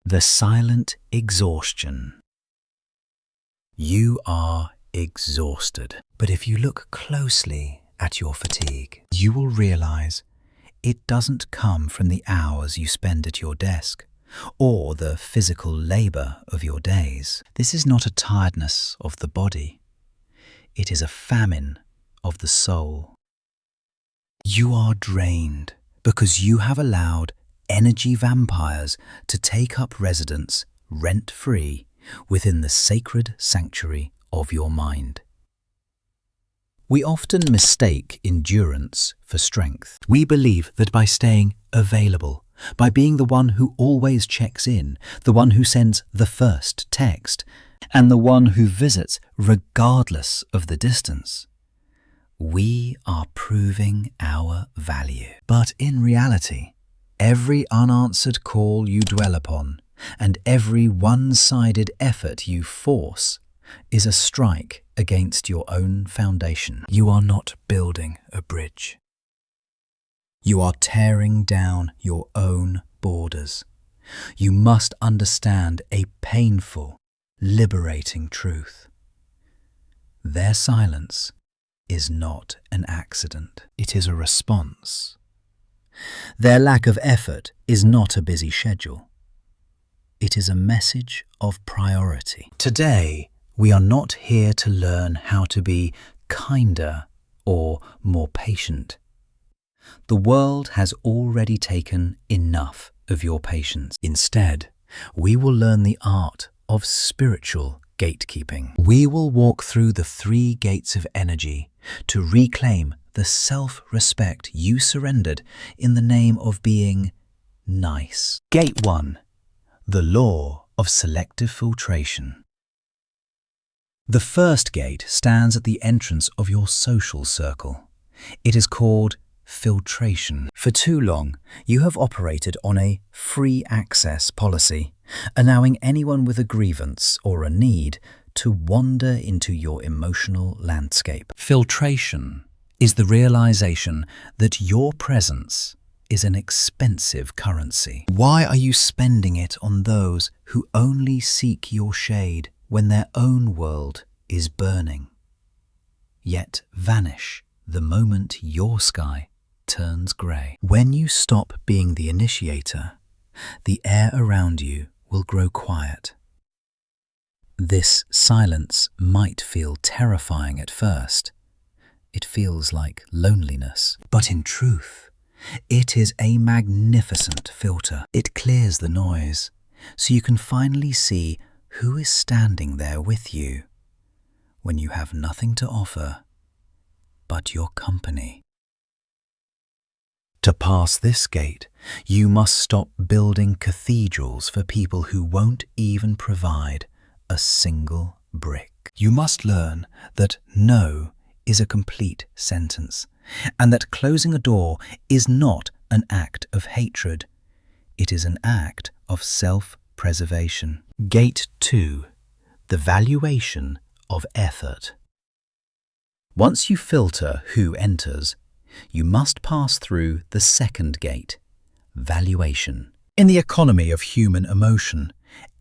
The silent exhaustion. You are exhausted. But if you look closely at your fatigue, you will realize it doesn't come from the hours you spend at your desk or the physical labor of your days. This is not a tiredness of the body. It is a famine of the soul. You are drained because you have allowed energy vampires to take up residence rent-free within the sacred sanctuary of your mind. We often mistake endurance for strength. We believe that by staying available, by being the one who always checks in, the one who sends the first text, and the one who visits regardless of the distance, we are proving our value. But in reality, every unanswered call you dwell upon and every one-sided effort you force is a strike against your own foundation. You are not building a bridge. You are tearing down your own borders. You must understand a painful, liberating truth. Their silence is not an accident. It is a response. Their lack of effort is not a busy schedule. It is a message of priority. Today, we are not here to learn how to be kinder or more patient. The world has already taken enough of your patience. Instead, we will learn the art of spiritual gatekeeping. We will walk through the 3 gates of energy to reclaim the self-respect you surrendered in the name of being nice. Gate 1. The Law of Selective Filtration. The first gate stands at the entrance of your social circle. It is called filtration. For too long, you have operated on a free access policy, allowing anyone with a grievance or a need to wander into your emotional landscape. Filtration is the realization that your presence is an expensive currency. Why are you spending it on those who only seek your shade when their own world is burning, yet vanish the moment your sky turns grey? When you stop being the initiator, the air around you will grow quiet. This silence might feel terrifying at first. It feels like loneliness. But in truth, it is a magnificent filter. It clears the noise, so you can finally see who is standing there with you when you have nothing to offer but your company. To pass this gate, you must stop building cathedrals for people who won't even provide a single brick. You must learn that no is a complete sentence, and that closing a door is not an act of hatred. It is an act of self-preservation. Gate 2. The Valuation of Effort. Once you filter who enters, you must pass through the second gate, valuation. In the economy of human emotion,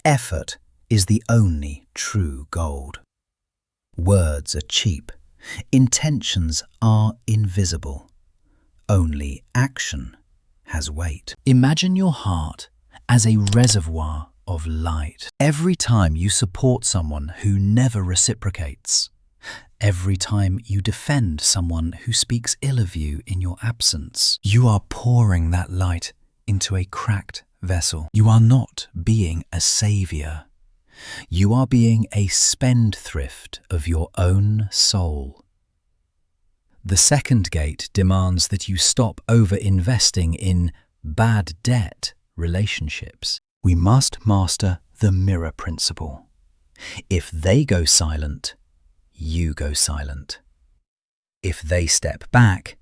effort is the only true gold. Words are cheap. Intentions are invisible. Only action has weight. Imagine your heart as a reservoir of light. Every time you support someone who never reciprocates, every time you defend someone who speaks ill of you in your absence, you are pouring that light into a cracked vessel. You are not being a savior. You are being a spendthrift of your own soul. The second gate demands that you stop over-investing in bad debt relationships. We must master the mirror principle. If they go silent, you go silent. If they step back,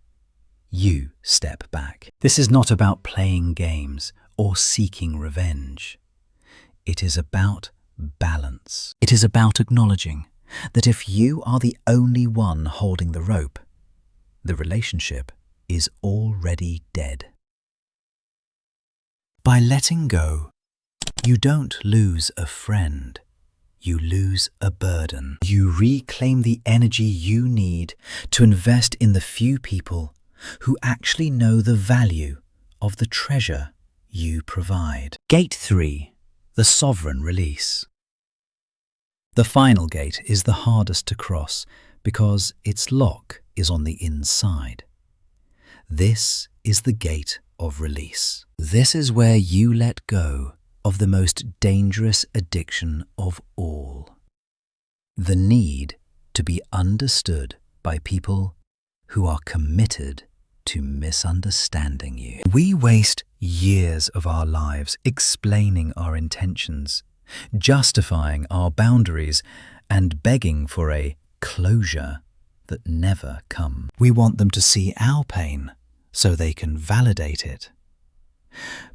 you step back. This is not about playing games or seeking revenge. It is about balance. It is about acknowledging that if you are the only one holding the rope, the relationship is already dead. By letting go, You don't lose a friend. You lose a burden. You reclaim the energy you need to invest in the few people who actually know the value of the treasure you provide. Gate 3. The sovereign release. The final gate is the hardest to cross because its lock is on the inside. This is the gate of release. This is where you let go of the most dangerous addiction of all. The need to be understood by people who are committed to misunderstanding you. We waste years of our lives explaining our intentions, justifying our boundaries, and begging for a closure that never comes. We want them to see our pain so they can validate it.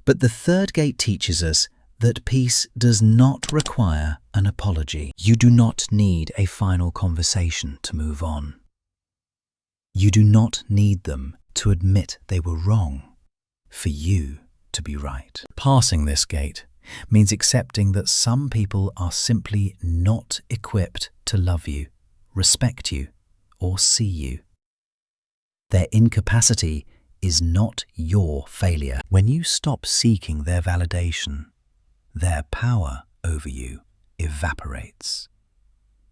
But the third gate teaches us that peace does not require an apology. You do not need a final conversation to move on. You do not need them to admit they were wrong for you to be right. Passing this gate means accepting that some people are simply not equipped to love you, respect you, or see you. Their incapacity is not your failure. When you stop seeking their validation, their power over you evaporates.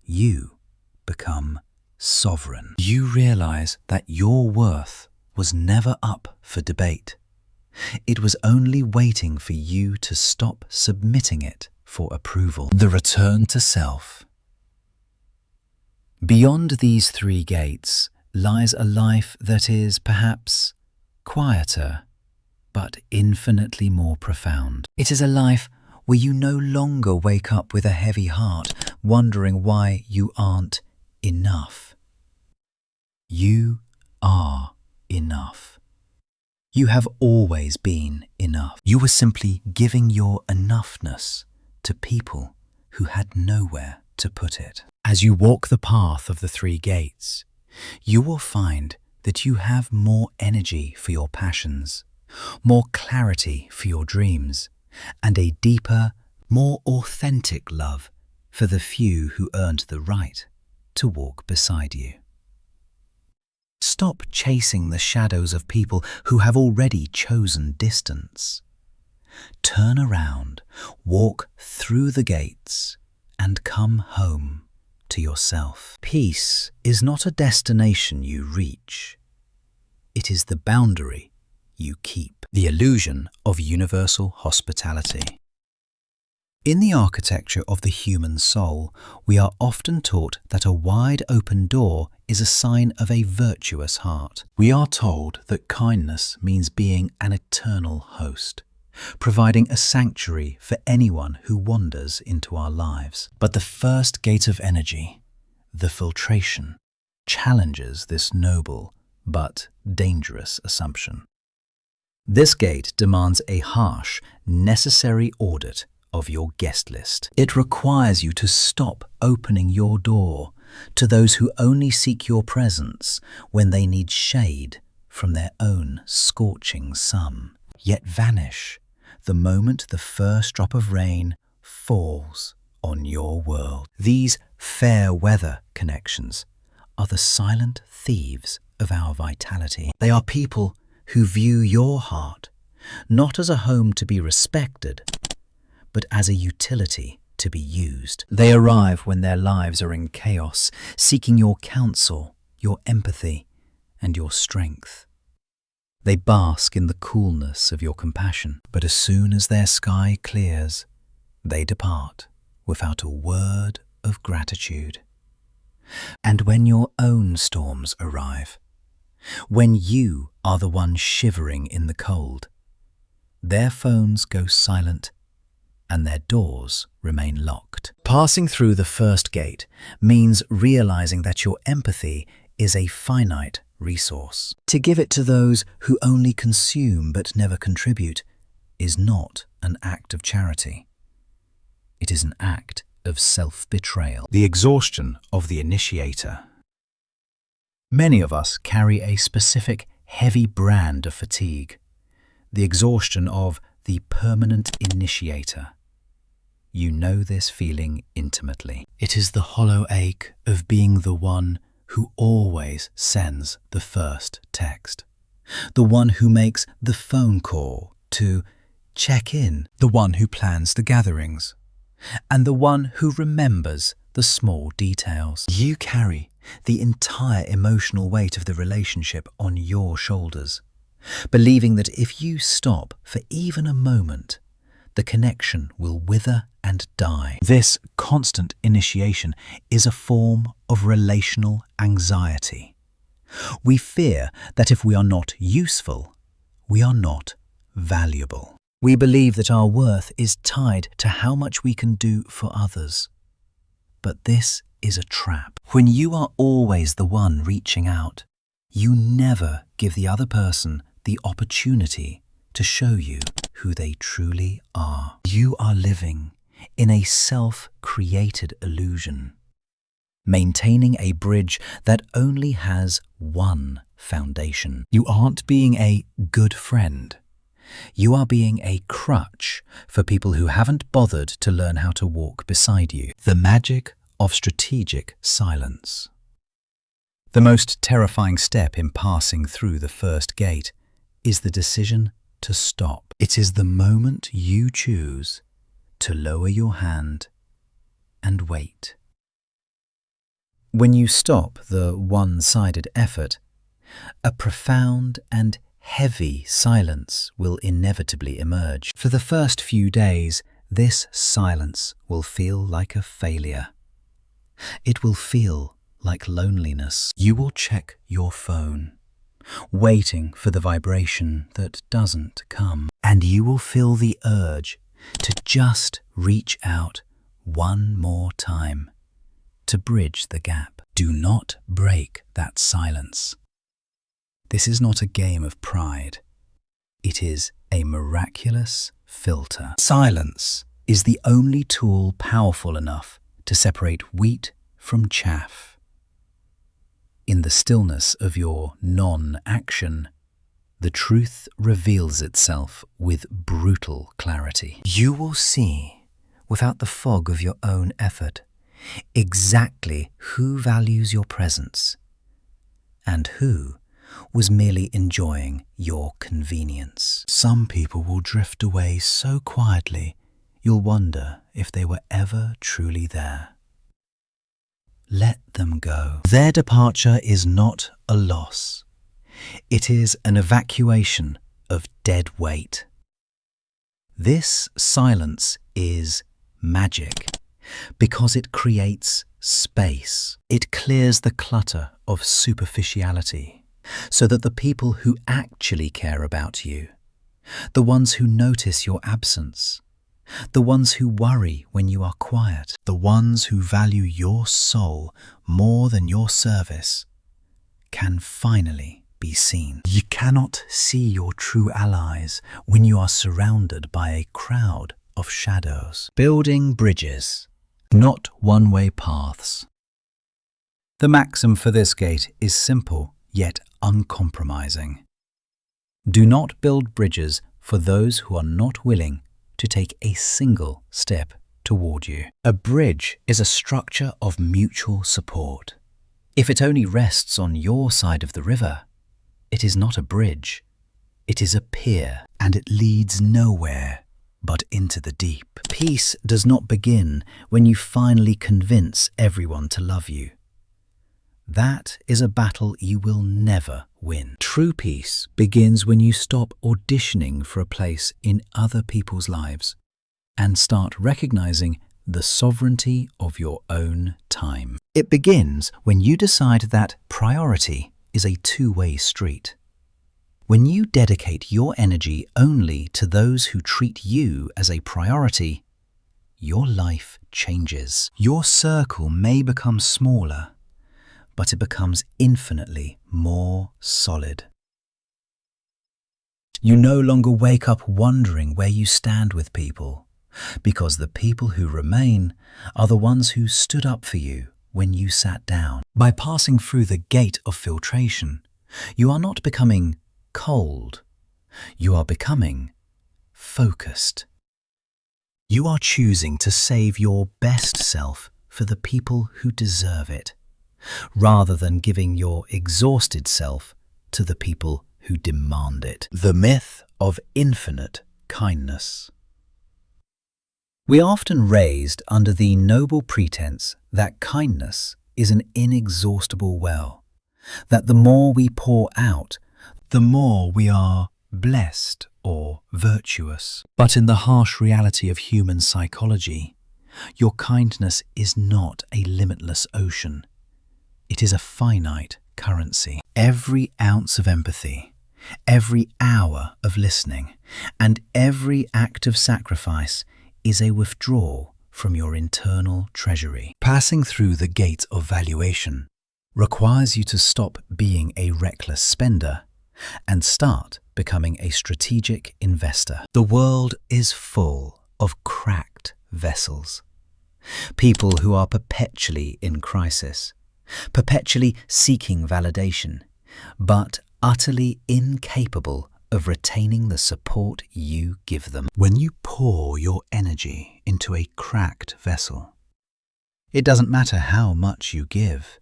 You become sovereign. You realize that your worth was never up for debate. It was only waiting for you to stop submitting it for approval. The return to self. Beyond these 3 gates lies a life that is perhaps quieter, but infinitely more profound. It is a life where you no longer wake up with a heavy heart, wondering why you aren't enough. You are enough. You have always been enough. You were simply giving your enoughness to people who had nowhere to put it. As you walk the path of the 3 gates, you will find that you have more energy for your passions, more clarity for your dreams, and a deeper, more authentic love for the few who earned the right to walk beside you. Stop chasing the shadows of people who have already chosen distance. Turn around, walk through the gates, and come home to yourself. Peace is not a destination you reach. It is the boundary you keep. The illusion of universal hospitality. In the architecture of the human soul, we are often taught that a wide open door is a sign of a virtuous heart. We are told that kindness means being an eternal host, providing a sanctuary for anyone who wanders into our lives. But the first gate of energy, the filtration, challenges this noble but dangerous assumption. This gate demands a harsh, necessary audit of your guest list. It requires you to stop opening your door to those who only seek your presence when they need shade from their own scorching sun, yet vanish the moment the first drop of rain falls on your world. These fair weather connections are the silent thieves of our vitality. They are people who view your heart not as a home to be respected, but as a utility to be used. They arrive when their lives are in chaos, seeking your counsel, your empathy, and your strength. They bask in the coolness of your compassion, but as soon as their sky clears, they depart without a word of gratitude. And when your own storms arrive, when you are the one shivering in the cold, their phones go silent and their doors remain locked. Passing through the first gate means realizing that your empathy is a finite resource. To give it to those who only consume but never contribute is not an act of charity. It is an act of self-betrayal. The exhaustion of the initiator. Many of us carry a specific heavy brand of fatigue, the exhaustion of the permanent initiator. you know this feeling intimately. It is the hollow ache of being the one who always sends the first text, the one who makes the phone call to check in, the one who plans the gatherings, and the one who remembers the small details. You carry the entire emotional weight of the relationship on your shoulders, believing that if you stop for even a moment, the connection will wither and die. This constant initiation is a form of relational anxiety. We fear that if we are not useful, we are not valuable. We believe that our worth is tied to how much we can do for others. But this is a trap. When you are always the one reaching out, you never give the other person the opportunity to show you who they truly are. You are living in a self-created illusion, maintaining a bridge that only has one foundation. You aren't being a good friend. You are being a crutch for people who haven't bothered to learn how to walk beside you. The magic of strategic silence. The most terrifying step in passing through the first gate is the decision to stop. It is the moment you choose to lower your hand and wait. When you stop the one-sided effort, a profound and heavy silence will inevitably emerge. For the first few days, this silence will feel like a failure. It will feel like loneliness. You will check your phone, waiting for the vibration that doesn't come. And you will feel the urge to just reach out one more time to bridge the gap. Do not break that silence. This is not a game of pride. It is a miraculous filter. Silence is the only tool powerful enough to separate wheat from chaff. In the stillness of your non-action, the truth reveals itself with brutal clarity. You will see, without the fog of your own effort, exactly who values your presence and who was merely enjoying your convenience. Some people will drift away so quietly, you'll wonder if they were ever truly there. Let them go. Their departure is not a loss. It is an evacuation of dead weight. This silence is magic because it creates space. It clears the clutter of superficiality so that the people who actually care about you, the ones who notice your absence, the ones who worry when you are quiet, the ones who value your soul more than your service, can finally be seen. You cannot see your true allies when you are surrounded by a crowd of shadows. Building bridges, not one-way paths. The maxim for this gate is simple yet uncompromising. Do not build bridges for those who are not willing to take a single step toward you. A bridge is a structure of mutual support. If it only rests on your side of the river, it is not a bridge. It is a pier, and it leads nowhere but into the deep. Peace does not begin when you finally convince everyone to love you. That is a battle you will never win. True peace begins when you stop auditioning for a place in other people's lives and start recognizing the sovereignty of your own time. It begins when you decide that priority is a two-way street. When you dedicate your energy only to those who treat you as a priority, your life changes. Your circle may become smaller, but it becomes infinitely more solid. You no longer wake up wondering where you stand with people, because the people who remain are the ones who stood up for you when you sat down. By passing through the gate of filtration, you are not becoming cold, you are becoming focused. You are choosing to save your best self for the people who deserve it, rather than giving your exhausted self to the people who demand it. The myth of infinite kindness. We are often raised under the noble pretense that kindness is an inexhaustible well, that the more we pour out, the more we are blessed or virtuous. But in the harsh reality of human psychology, your kindness is not a limitless ocean. It is a finite currency. Every ounce of empathy, every hour of listening, and every act of sacrifice is a withdrawal from your internal treasury. Passing through the gate of valuation requires you to stop being a reckless spender and start becoming a strategic investor. The world is full of cracked vessels. People who are perpetually in crisis, perpetually seeking validation, but utterly incapable of retaining the support you give them. When you pour your energy into a cracked vessel, it doesn't matter how much you give.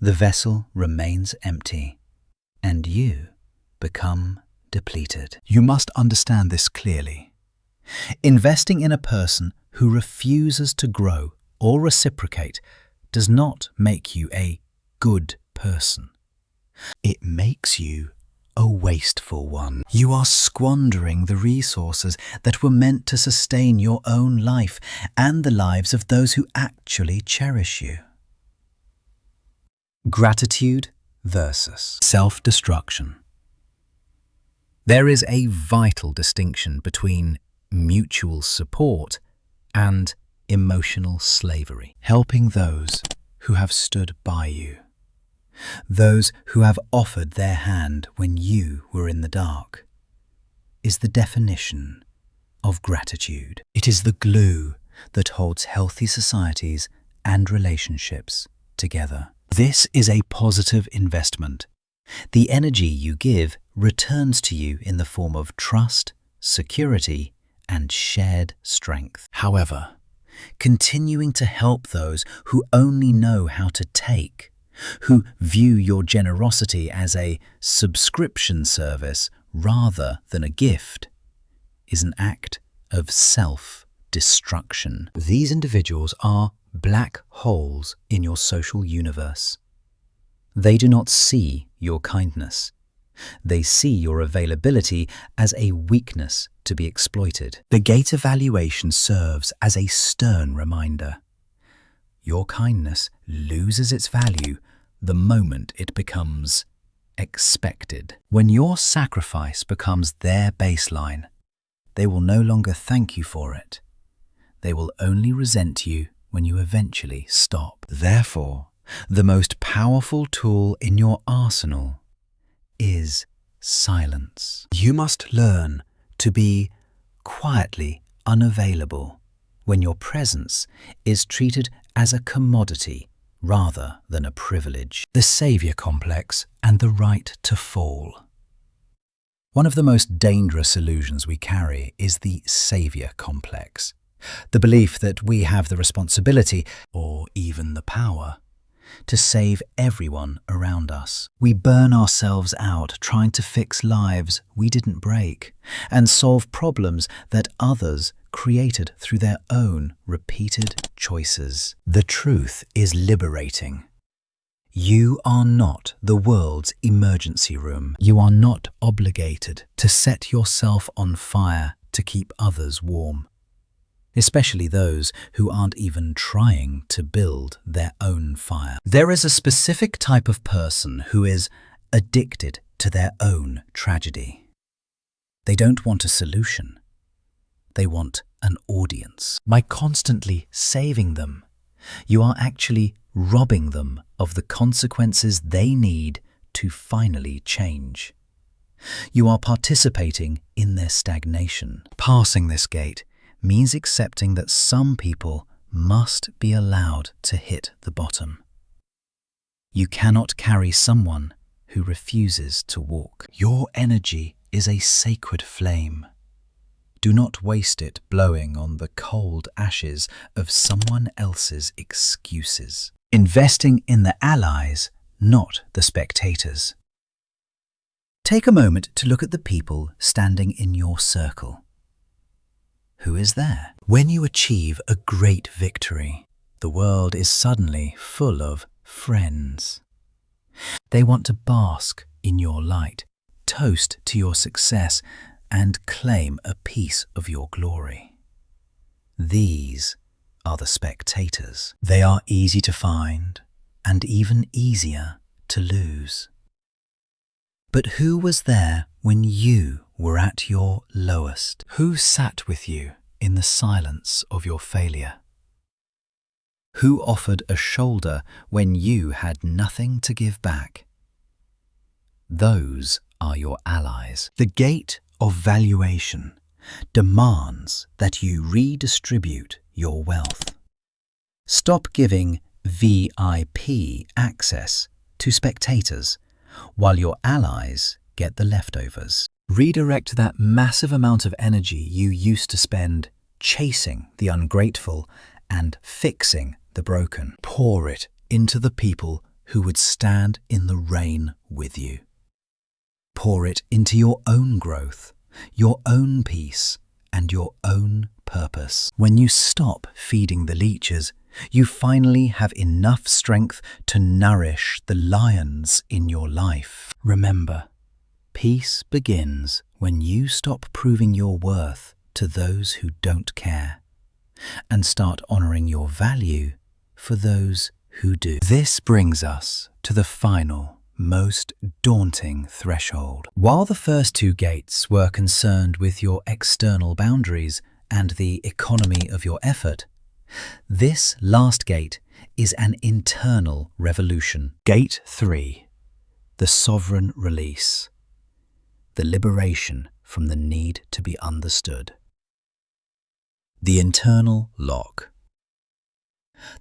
The vessel remains empty, and you become depleted. You must understand this clearly. Investing in a person who refuses to grow or reciprocate does not make you a good person. It makes you a wasteful one. You are squandering the resources that were meant to sustain your own life and the lives of those who actually cherish you. Gratitude versus self-destruction. There is a vital distinction between mutual support and emotional slavery. Helping those who have stood by you, those who have offered their hand when you were in the dark, is the definition of gratitude. It is the glue that holds healthy societies and relationships together. This is a positive investment. The energy you give returns to you in the form of trust, security, and shared strength. However, continuing to help those who only know how to take, who view your generosity as a subscription service rather than a gift, is an act of self-destruction. These individuals are black holes in your social universe. They do not see your kindness. They see your availability as a weakness to be exploited. The gate of valuation serves as a stern reminder. Your kindness loses its value the moment it becomes expected. When your sacrifice becomes their baseline, they will no longer thank you for it. They will only resent you when you eventually stop. Therefore, the most powerful tool in your arsenal is silence. You must learn to be quietly unavailable when your presence is treated as a commodity rather than a privilege. The savior complex and the right to fall. One of the most dangerous illusions we carry is the savior complex, the belief that we have the responsibility, or even the power, to save everyone around us. We burn ourselves out trying to fix lives we didn't break and solve problems that others created through their own repeated choices. The truth is liberating. You are not the world's emergency room. You are not obligated to set yourself on fire to keep others warm, especially those who aren't even trying to build their own fire. There is a specific type of person who is addicted to their own tragedy. They don't want a solution. They want an audience. By constantly saving them, you are actually robbing them of the consequences they need to finally change. You are participating in their stagnation. Passing this gate means accepting that some people must be allowed to hit the bottom. You cannot carry someone who refuses to walk. Your energy is a sacred flame. Do not waste it blowing on the cold ashes of someone else's excuses. Investing in the allies, not the spectators. Take a moment to look at the people standing in your circle. Who is there? When you achieve a great victory, the world is suddenly full of friends. They want to bask in your light, toast to your success, and claim a piece of your glory. These are the spectators. They are easy to find and even easier to lose. But who was there when you were at your lowest? Who sat with you in the silence of your failure? Who offered a shoulder when you had nothing to give back? Those are your allies. The gate of valuation demands that you redistribute your wealth. Stop giving VIP access to spectators while your allies get the leftovers. Redirect that massive amount of energy you used to spend chasing the ungrateful and fixing the broken. Pour it into the people who would stand in the rain with you. Pour it into your own growth, your own peace, and your own purpose. When you stop feeding the leeches, you finally have enough strength to nourish the lions in your life. Remember, peace begins when you stop proving your worth to those who don't care and start honoring your value for those who do. This brings us to the final, most daunting threshold. While the first two gates were concerned with your external boundaries and the economy of your effort, this last gate is an internal revolution. Gate 3, the sovereign release, the liberation from the need to be understood. The internal lock.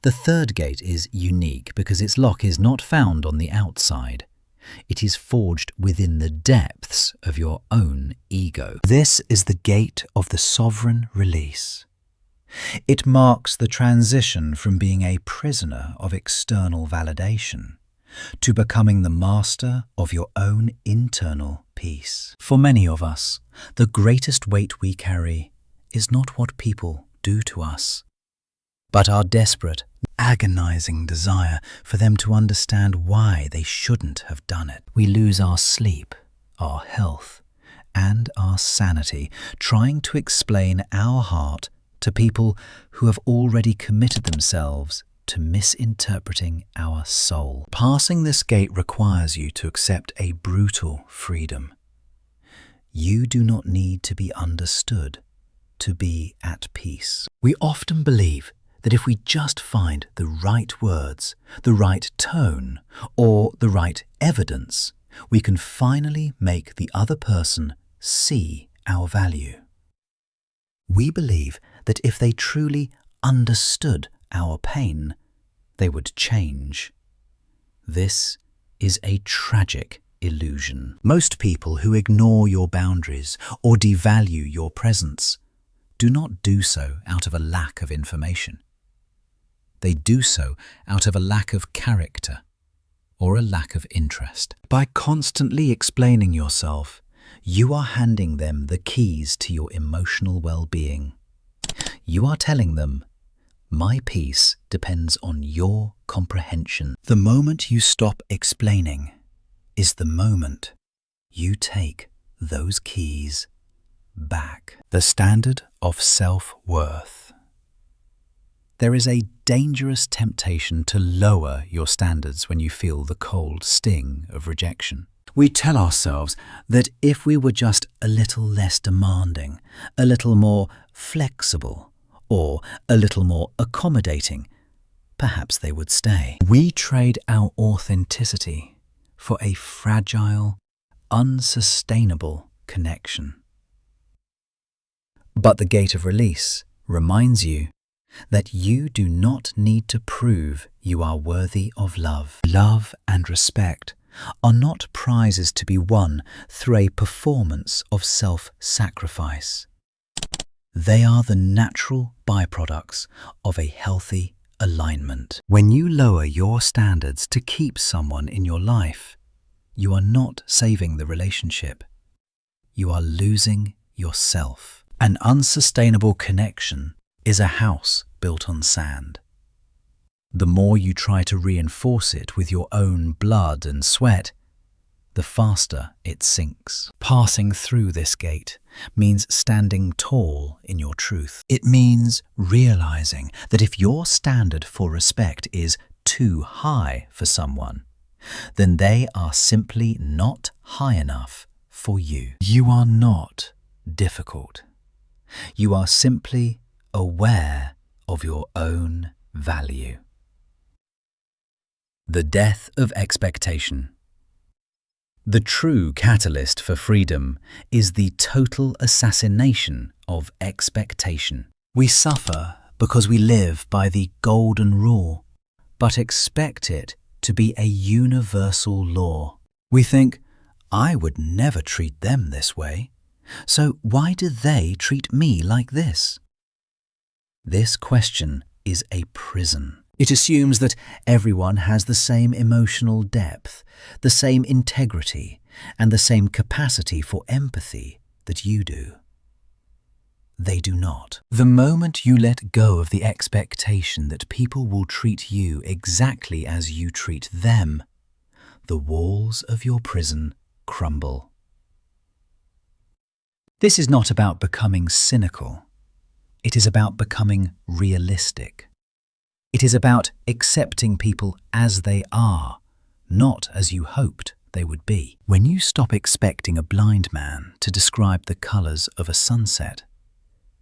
The third gate is unique because its lock is not found on the outside. It is forged within the depths of your own ego. This is the gate of the sovereign release. It marks the transition from being a prisoner of external validation to becoming the master of your own internal peace. For many of us, the greatest weight we carry is not what people do to us, but our desperate, agonizing desire for them to understand why they shouldn't have done it. We lose our sleep, our health, and our sanity trying to explain our heart to people who have already committed themselves to misinterpreting our soul. Passing this gate requires you to accept a brutal freedom. You do not need to be understood to be at peace. We often believe that if we just find the right words, the right tone, or the right evidence, we can finally make the other person see our value. We believe that if they truly understood our pain, they would change. This is a tragic illusion. Most people who ignore your boundaries or devalue your presence do not do so out of a lack of information. They do so out of a lack of character or a lack of interest. By constantly explaining yourself, you are handing them the keys to your emotional well-being. You are telling them, my peace depends on your comprehension. The moment you stop explaining is the moment you take those keys back. The standard of self-worth. There is a dangerous temptation to lower your standards when you feel the cold sting of rejection. We tell ourselves that if we were just a little less demanding, a little more flexible, or a little more accommodating, perhaps they would stay. We trade our authenticity for a fragile, unsustainable connection. But the gate of release reminds you that you do not need to prove you are worthy of love. Love and respect are not prizes to be won through a performance of self-sacrifice. They are the natural byproducts of a healthy alignment. When you lower your standards to keep someone in your life, you are not saving the relationship. You are losing yourself. An unsustainable connection is a house built on sand. The more you try to reinforce it with your own blood and sweat, the faster it sinks. Passing through this gate means standing tall in your truth. It means realizing that if your standard for respect is too high for someone, then they are simply not high enough for you. You are not difficult. You are simply aware of your own value. The death of expectation. The true catalyst for freedom is the total assassination of expectation. We suffer because we live by the golden rule, but expect it to be a universal law. We think, I would never treat them this way, so why do they treat me like this? This question is a prison. It assumes that everyone has the same emotional depth, the same integrity, and the same capacity for empathy that you do. They do not. The moment you let go of the expectation that people will treat you exactly as you treat them, the walls of your prison crumble. This is not about becoming cynical. It is about becoming realistic. It is about accepting people as they are, not as you hoped they would be. When you stop expecting a blind man to describe the colors of a sunset,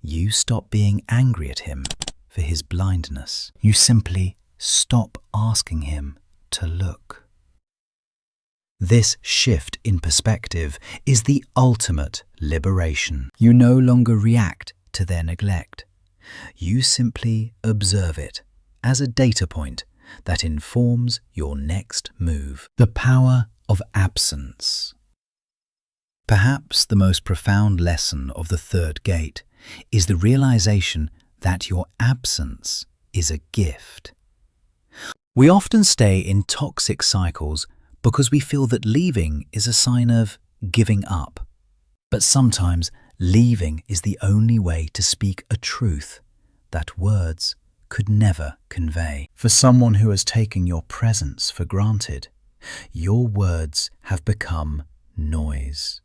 you stop being angry at him for his blindness. You simply stop asking him to look. This shift in perspective is the ultimate liberation. You no longer react to their neglect. You simply observe it as a data point that informs your next move. The power of absence. Perhaps the most profound lesson of the third gate is the realization that your absence is a gift. We often stay in toxic cycles because we feel that leaving is a sign of giving up. But sometimes leaving is the only way to speak a truth that words could never convey. For someone who has taken your presence for granted, your words have become noise.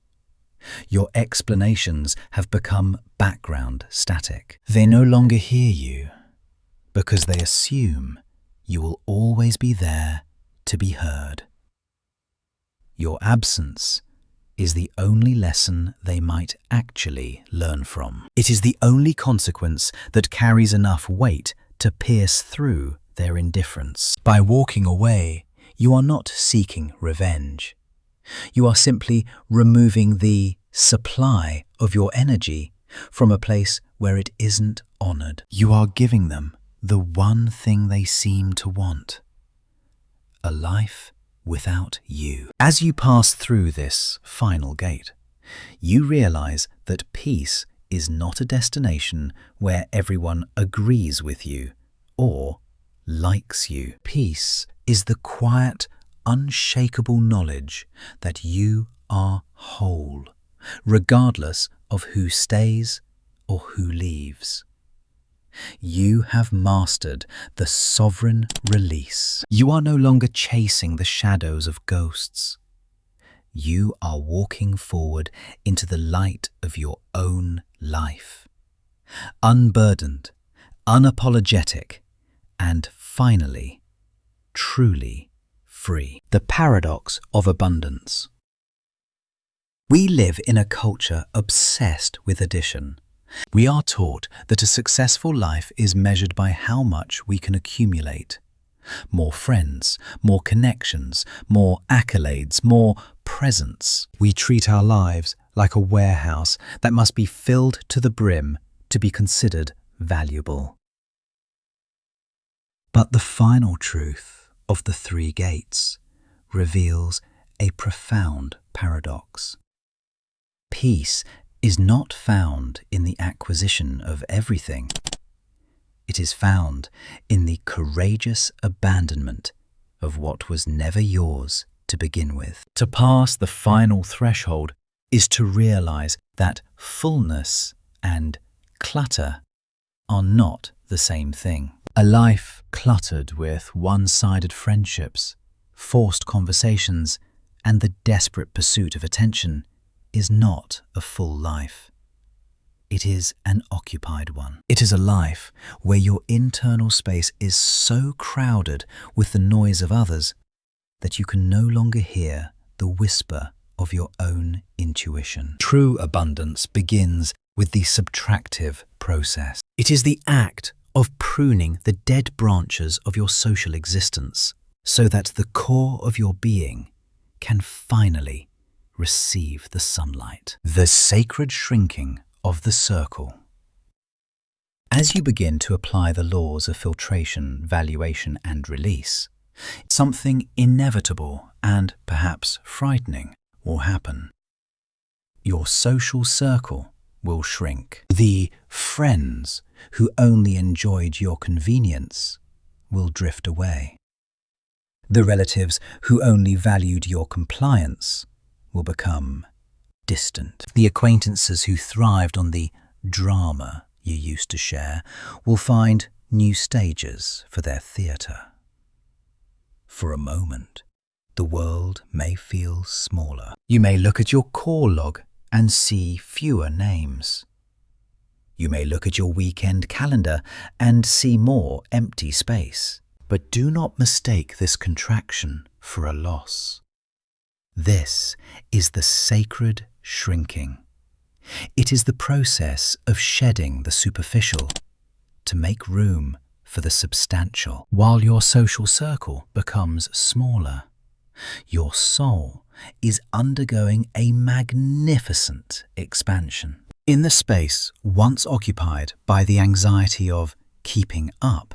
Your explanations have become background static. They no longer hear you because they assume you will always be there to be heard. Your absence is the only lesson they might actually learn from. It is the only consequence that carries enough weight to pierce through their indifference. By walking away, you are not seeking revenge. You are simply removing the supply of your energy from a place where it isn't honored. You are giving them the one thing they seem to want: a life without you. As you pass through this final gate, you realize that peace is not a destination where everyone agrees with you or likes you. Peace is the quiet, unshakable knowledge that you are whole, regardless of who stays or who leaves. You have mastered the sovereign release. You are no longer chasing the shadows of ghosts. You are walking forward into the light of your own life, unburdened, unapologetic, and finally, truly free. The paradox of abundance. We live in a culture obsessed with addition. We are taught that a successful life is measured by how much we can accumulate. More friends, more connections, more accolades, more presents. We treat our lives like a warehouse that must be filled to the brim to be considered valuable. But the final truth of the three gates reveals a profound paradox. Peace is not found in the acquisition of everything. It is found in the courageous abandonment of what was never yours to begin with. To pass the final threshold is to realize that fullness and clutter are not the same thing. A life cluttered with one-sided friendships, forced conversations, and the desperate pursuit of attention is not a full life. It is an occupied one. It is a life where your internal space is so crowded with the noise of others that you can no longer hear the whisper of your own intuition. True abundance begins with the subtractive process. It is the act of pruning the dead branches of your social existence so that the core of your being can finally receive the sunlight. The sacred shrinking of the circle. As you begin to apply the laws of filtration, valuation, and release, something inevitable and perhaps frightening will happen. Your social circle will shrink. The friends who only enjoyed your convenience will drift away. The relatives who only valued your compliance will become distant. The acquaintances who thrived on the drama you used to share will find new stages for their theatre. For a moment, the world may feel smaller. You may look at your call log and see fewer names. You may look at your weekend calendar and see more empty space. But do not mistake this contraction for a loss. This is the sacred shrinking. It is the process of shedding the superficial to make room for the substantial. While your social circle becomes smaller, your soul is undergoing a magnificent expansion. In the space once occupied by the anxiety of keeping up,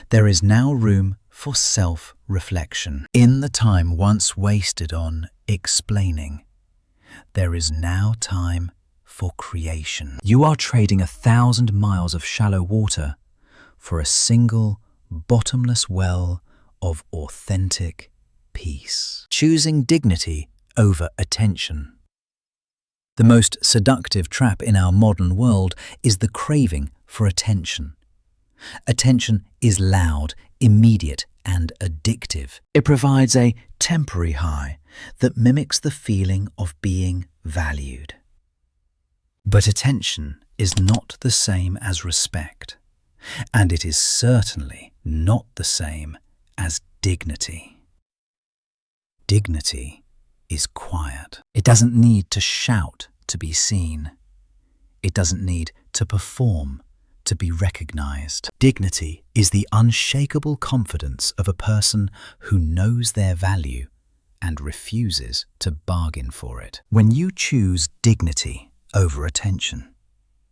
there is now room for self-reflection. In the time once wasted on explaining, there is now time for creation. You are trading 1,000 miles of shallow water for a single, bottomless well of authentic peace. Choosing dignity over attention. The most seductive trap in our modern world is the craving for attention. Attention is loud, immediate, and addictive. It provides a temporary high that mimics the feeling of being valued. But attention is not the same as respect, and it is certainly not the same as dignity. Dignity is quiet. It doesn't need to shout to be seen. It doesn't need to perform to be recognized. Dignity is the unshakable confidence of a person who knows their value and refuses to bargain for it. When you choose dignity over attention,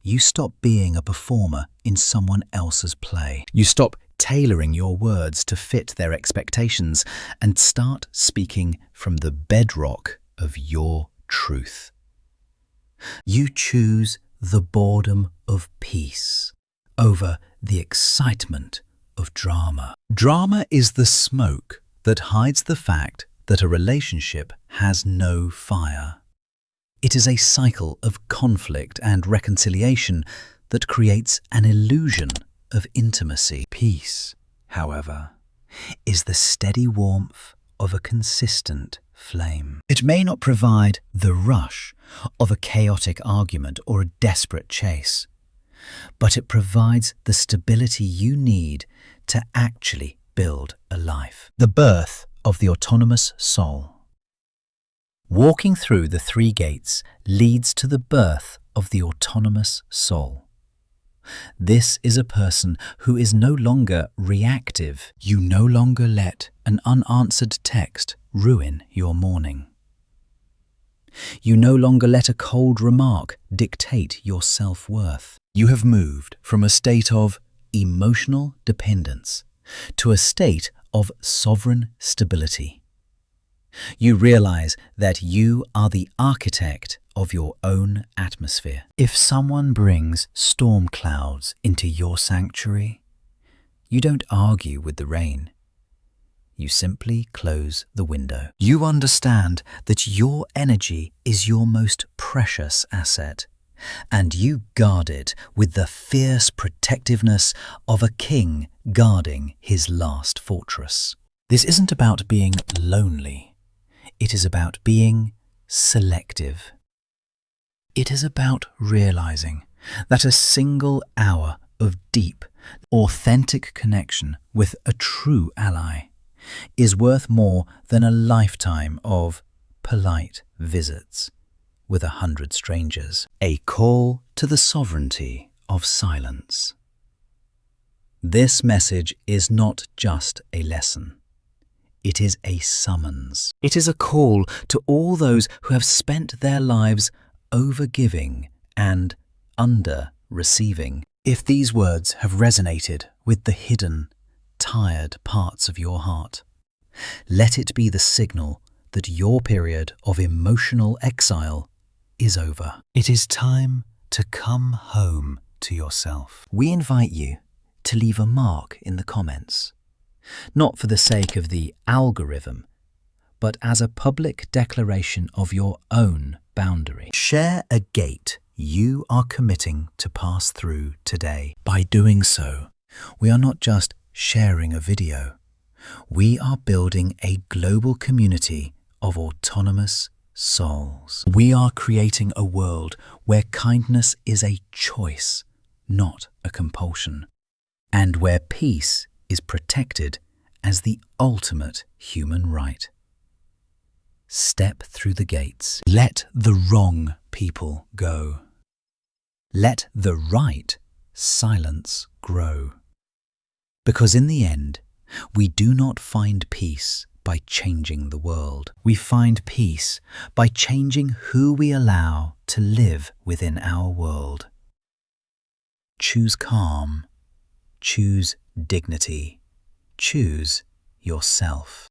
you stop being a performer in someone else's play. You stop tailoring your words to fit their expectations and start speaking from the bedrock of your truth. You choose the boredom of peace over the excitement of drama. Drama is the smoke that hides the fact that a relationship has no fire. It is a cycle of conflict and reconciliation that creates an illusion of intimacy. Peace, however, is the steady warmth of a consistent flame. It may not provide the rush of a chaotic argument or a desperate chase, but it provides the stability you need to actually build a life. The birth of the autonomous soul. Walking through the 3 gates leads to the birth of the autonomous soul. This is a person who is no longer reactive. You no longer let an unanswered text ruin your morning. You no longer let a cold remark dictate your self-worth. You have moved from a state of emotional dependence to a state of sovereign stability. You realize that you are the architect of your own atmosphere. If someone brings storm clouds into your sanctuary, you don't argue with the rain. You simply close the window. You understand that your energy is your most precious asset, and you guard it with the fierce protectiveness of a king guarding his last fortress. This isn't about being lonely. It is about being selective. It is about realizing that a single hour of deep, authentic connection with a true ally is worth more than a lifetime of polite visits with 100 strangers. A call to the sovereignty of silence. This message is not just a lesson. It is a summons. It is a call to all those who have spent their lives over-giving and under-receiving. If these words have resonated with the hidden, tired parts of your heart, let it be the signal that your period of emotional exile is over. It is time to come home to yourself. We invite you to leave a mark in the comments, not for the sake of the algorithm, but as a public declaration of your own boundary. Share a gate you are committing to pass through today. By doing so, we are not just sharing a video. We are building a global community of autonomous souls. We are creating a world where kindness is a choice, not a compulsion, and where peace is protected as the ultimate human right. Step through the gates. Let the wrong people go. Let the right silence grow. Because in the end, we do not find peace by changing the world. We find peace by changing who we allow to live within our world. Choose calm. Choose dignity. Choose yourself.